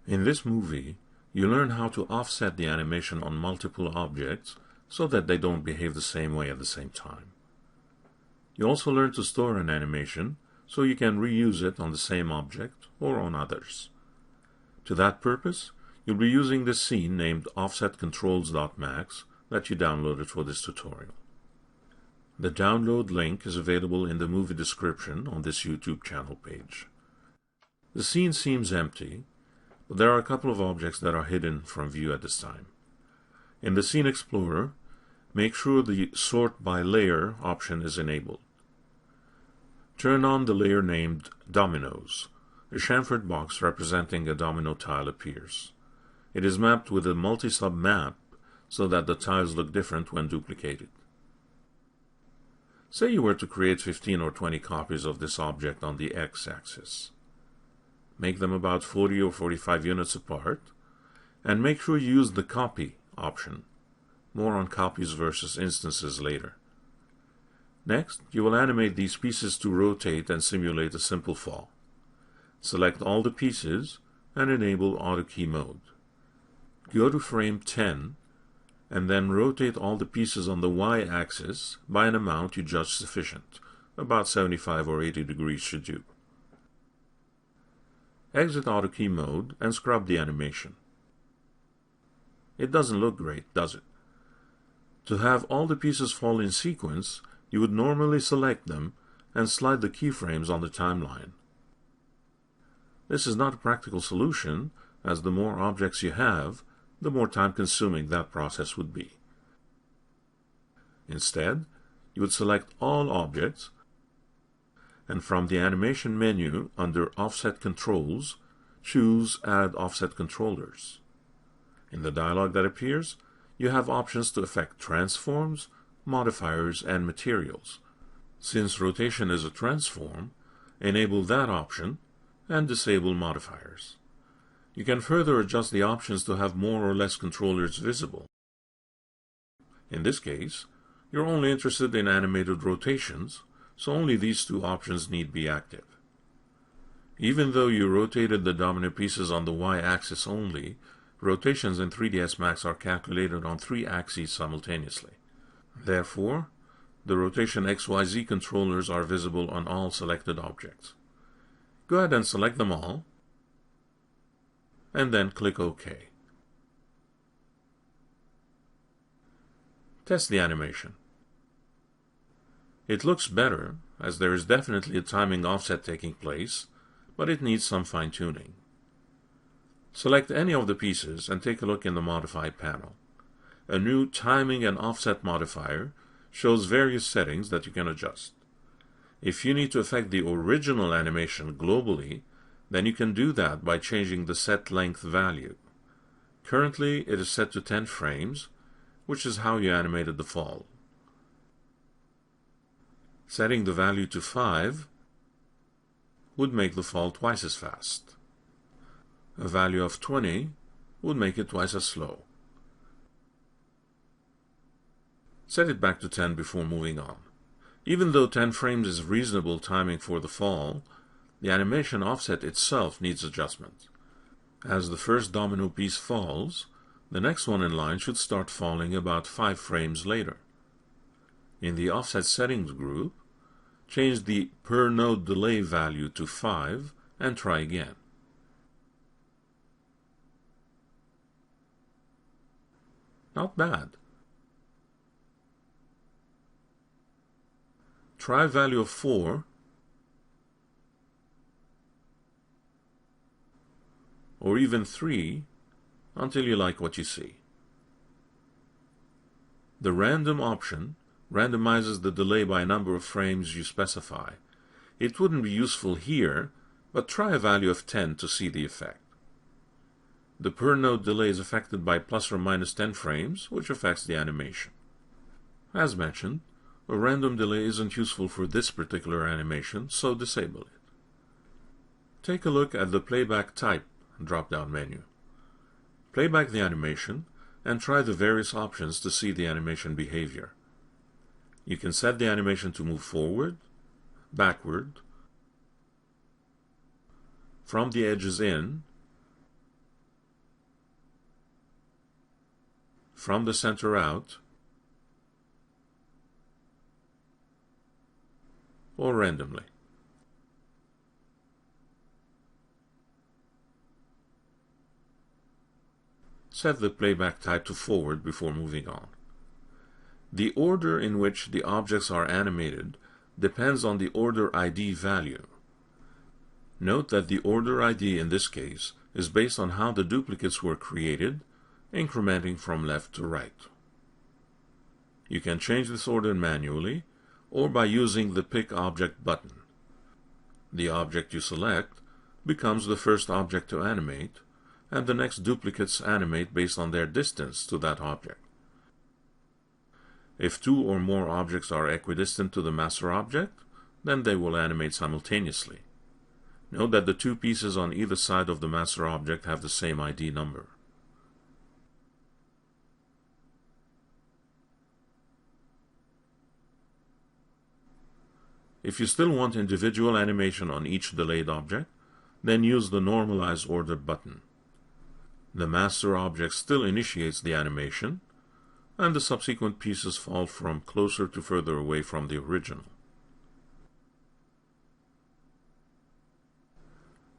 In this movie, you learn how to offset the animation on multiple objects so that they don't behave the same way at the same time. You also learn to store an animation so you can reuse it on the same object or on others. To that purpose, you'll be using this scene named offsetcontrols.max that you downloaded for this tutorial. The download link is available in the movie description on this YouTube channel page. The scene seems empty, but there are a couple of objects that are hidden from view at this time. In the Scene Explorer, make sure the Sort by Layer option is enabled. Turn on the layer named Dominoes. A chamfered box representing a domino tile appears. It is mapped with a multi-sub map so that the tiles look different when duplicated. Say you were to create 15 or 20 copies of this object on the x-axis. Make them about 40 or 45 units apart, and make sure you use the Copy option. More on copies versus instances later. Next, you will animate these pieces to rotate and simulate a simple fall. Select all the pieces and enable Auto Key mode. Go to frame 10 and then rotate all the pieces on the y-axis by an amount you judge sufficient. About 75 or 80 degrees should do. Exit Auto Key mode and scrub the animation. It doesn't look great, does it? To have all the pieces fall in sequence, you would normally select them and slide the keyframes on the timeline. This is not a practical solution, as the more objects you have, the more time-consuming that process would be. Instead, you would select all objects, and from the Animation menu under Offset Controls, choose Add Offset Controllers. In the dialog that appears, you have options to affect transforms, modifiers, and materials. Since rotation is a transform, enable that option and disable modifiers. You can further adjust the options to have more or less controllers visible. In this case, you're only interested in animated rotations, so only these two options need be active. Even though you rotated the domino pieces on the y-axis only, rotations in 3ds Max are calculated on 3 axes simultaneously. Therefore, the rotation XYZ controllers are visible on all selected objects. Go ahead and select them all, and then click OK. Test the animation. It looks better, as there is definitely a timing offset taking place, but it needs some fine-tuning. Select any of the pieces and take a look in the Modify panel. A new Timing and Offset modifier shows various settings that you can adjust. If you need to affect the original animation globally, then you can do that by changing the set length value. Currently, it is set to 10 frames, which is how you animated the fall. Setting the value to 5 would make the fall twice as fast. A value of 20 would make it twice as slow. Set it back to 10 before moving on. Even though 10 frames is reasonable timing for the fall, the animation offset itself needs adjustment. As the first domino piece falls, the next one in line should start falling about 5 frames later. In the Offset Settings group, change the per node delay value to 5 and try again. Not bad. Try a value of 4 or even 3 until you like what you see. The Random option randomizes the delay by a number of frames you specify. It wouldn't be useful here, but try a value of 10 to see the effect. The per node delay is affected by plus or minus 10 frames, which affects the animation. As mentioned, a random delay isn't useful for this particular animation, so disable it. Take a look at the Playback Type drop-down menu. Playback the animation and try the various options to see the animation behavior. You can set the animation to move forward, backward, from the edges in, from the center out, or randomly. Set the playback type to forward before moving on. The order in which the objects are animated depends on the order ID value. Note that the order ID in this case is based on how the duplicates were created, incrementing from left to right. You can change this order manually or by using the Pick Object button. The object you select becomes the first object to animate, and the next duplicates animate based on their distance to that object. If two or more objects are equidistant to the master object, then they will animate simultaneously. Note that the two pieces on either side of the master object have the same ID number. If you still want individual animation on each delayed object, then use the Normalize Order button. The master object still initiates the animation, and the subsequent pieces fall from closer to further away from the original.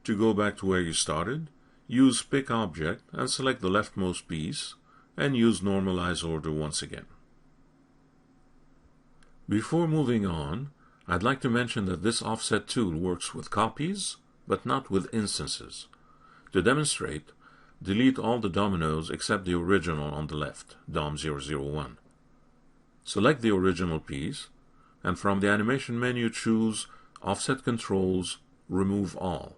To go back to where you started, use Pick Object and select the leftmost piece, and use Normalize Order once again. Before moving on, I'd like to mention that this offset tool works with copies, but not with instances. To demonstrate, delete all the dominoes except the original on the left, DOM001. Select the original piece, and from the animation menu choose Offset Controls, Remove All.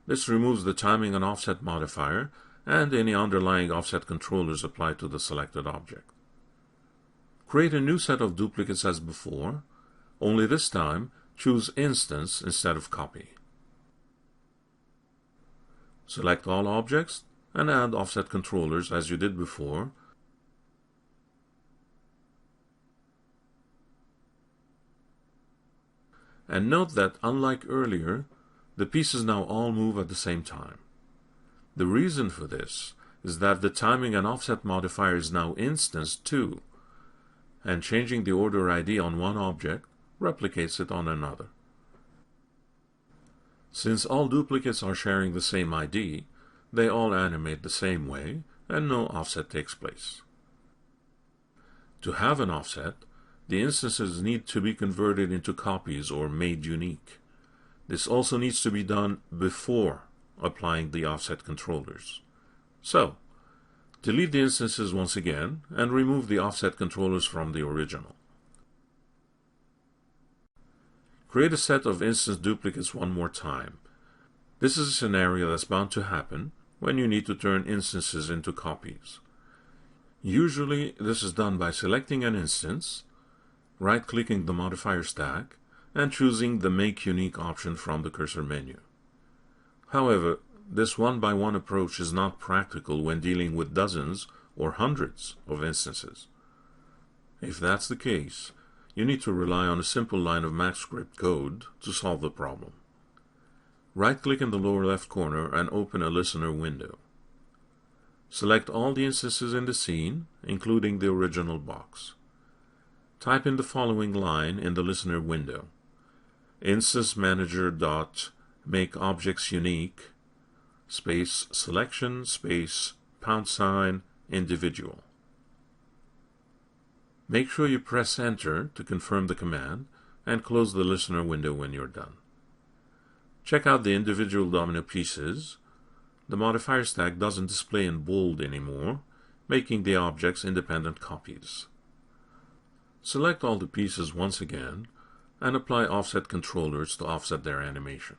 This removes the timing and offset modifier and any underlying offset controllers applied to the selected object. Create a new set of duplicates as before, only this time choose Instance instead of Copy. Select all objects and add offset controllers as you did before, and note that unlike earlier, the pieces now all move at the same time. The reason for this is that the timing and offset modifier is now instanced too, and changing the order ID on one object replicates it on another. Since all duplicates are sharing the same ID, they all animate the same way, and no offset takes place. To have an offset, the instances need to be converted into copies or made unique. This also needs to be done before applying the offset controllers. So, delete the instances once again and remove the offset controllers from the original. Create a set of instance duplicates one more time. This is a scenario that's bound to happen when you need to turn instances into copies. Usually, this is done by selecting an instance, right-clicking the modifier stack, and choosing the Make Unique option from the cursor menu. However, this one-by-one approach is not practical when dealing with dozens or hundreds of instances. If that's the case, you need to rely on a simple line of MaxScript code to solve the problem. Right-click in the lower left corner and open a listener window. Select all the instances in the scene, including the original box. Type in the following line in the listener window: instance manager dot make objects unique space selection space # individual. Make sure you press enter to confirm the command and close the listener window when you're done. Check out the individual domino pieces. The modifier stack doesn't display in bold anymore, making the objects independent copies. Select all the pieces once again and apply offset controllers to offset their animation.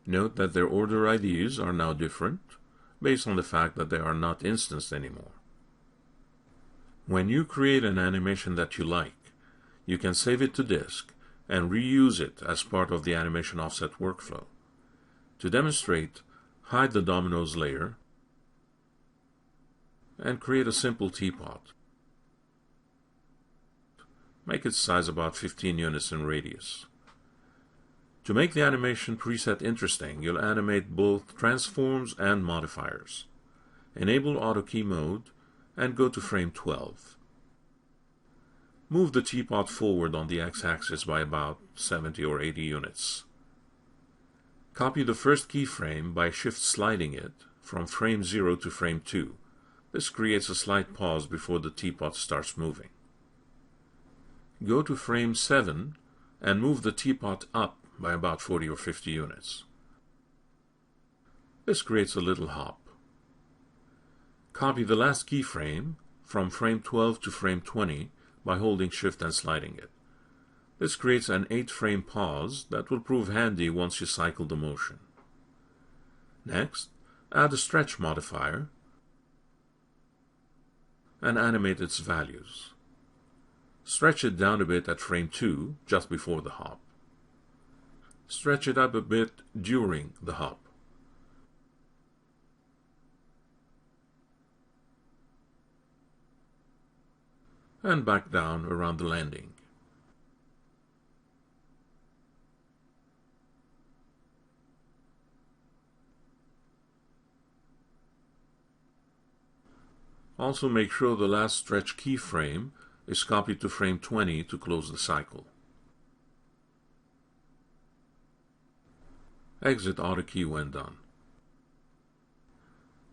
Note that their order IDs are now different, based on the fact that they are not instanced anymore. When you create an animation that you like, you can save it to disk and reuse it as part of the animation offset workflow. To demonstrate, hide the dominoes layer and create a simple teapot. Make its size about 15 units in radius. To make the animation preset interesting, you'll animate both transforms and modifiers. Enable auto key mode and go to frame 12. Move the teapot forward on the x-axis by about 70 or 80 units. Copy the first keyframe by shift sliding it from frame 0 to frame 2. This creates a slight pause before the teapot starts moving. Go to frame 7 and move the teapot up by about 40 or 50 units. This creates a little hop. Copy the last keyframe from frame 12 to frame 20 by holding shift and sliding it. This creates an 8-frame pause that will prove handy once you cycle the motion. Next, add a stretch modifier and animate its values. Stretch it down a bit at frame 2, just before the hop. Stretch it up a bit during the hop. And back down around the landing. Also make sure the last stretch keyframe is copied to frame 20 to close the cycle. Exit Auto key when done.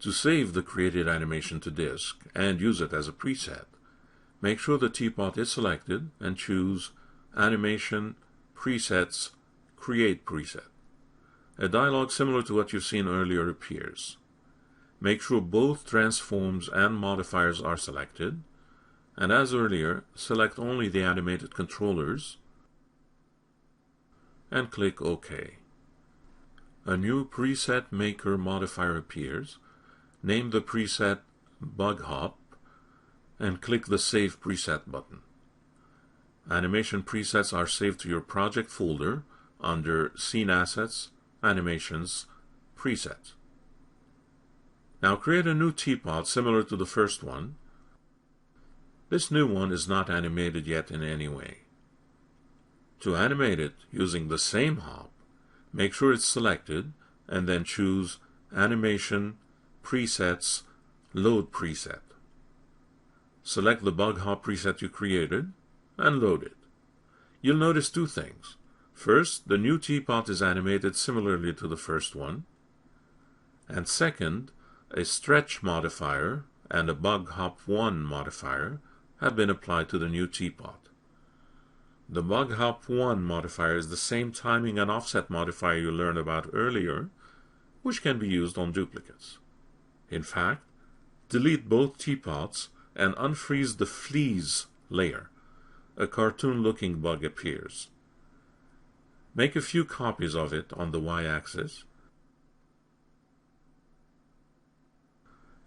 To save the created animation to disk and use it as a preset, make sure the teapot is selected and choose Animation, Presets, Create Preset. A dialog similar to what you've seen earlier appears. Make sure both transforms and modifiers are selected, and as earlier, select only the animated controllers and click OK. A new Preset Maker modifier appears. Name the preset Bug Hop and click the Save Preset button. Animation presets are saved to your project folder under Scene Assets, Animations, Presets. Now create a new teapot similar to the first one. This new one is not animated yet in any way. To animate it using the same hop, make sure it's selected and then choose Animation, Presets, Load Preset. Select the Bug Hop preset you created and load it. You'll notice two things. First, the new teapot is animated similarly to the first one. And second, a Stretch modifier and a Bug Hop 1 modifier have been applied to the new teapot. The Bug Hop 1 modifier is the same timing and offset modifier you learned about earlier, which can be used on duplicates. In fact, delete both teapots and unfreeze the fleas layer. A cartoon-looking bug appears. Make a few copies of it on the y-axis,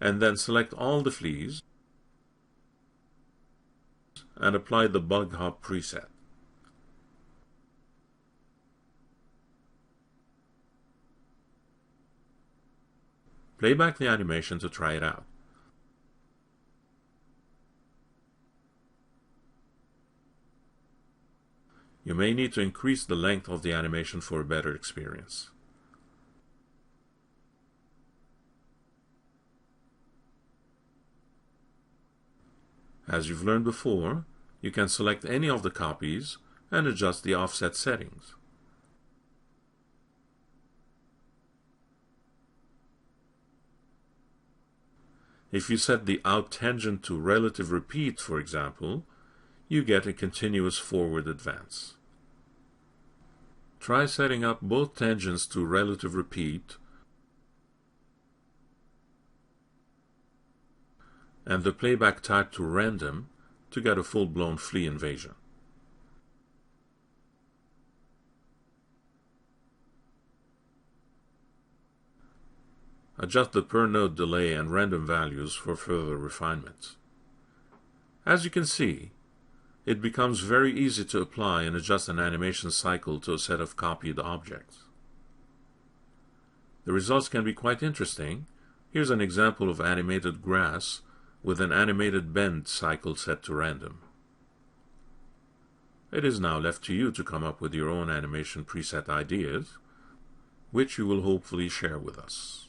and then select all the fleas and apply the Bug Hop preset. Play back the animation to try it out. You may need to increase the length of the animation for a better experience. As you've learned before, you can select any of the copies and adjust the offset settings. If you set the out tangent to relative repeat, for example, you get a continuous forward advance. Try setting up both tangents to relative repeat and the playback type to random to get a full-blown flea invasion. Adjust the per node delay and random values for further refinement. As you can see, it becomes very easy to apply and adjust an animation cycle to a set of copied objects. The results can be quite interesting. Here's an example of animated grass with an animated bend cycle set to random. It is now left to you to come up with your own animation preset ideas, which you will hopefully share with us.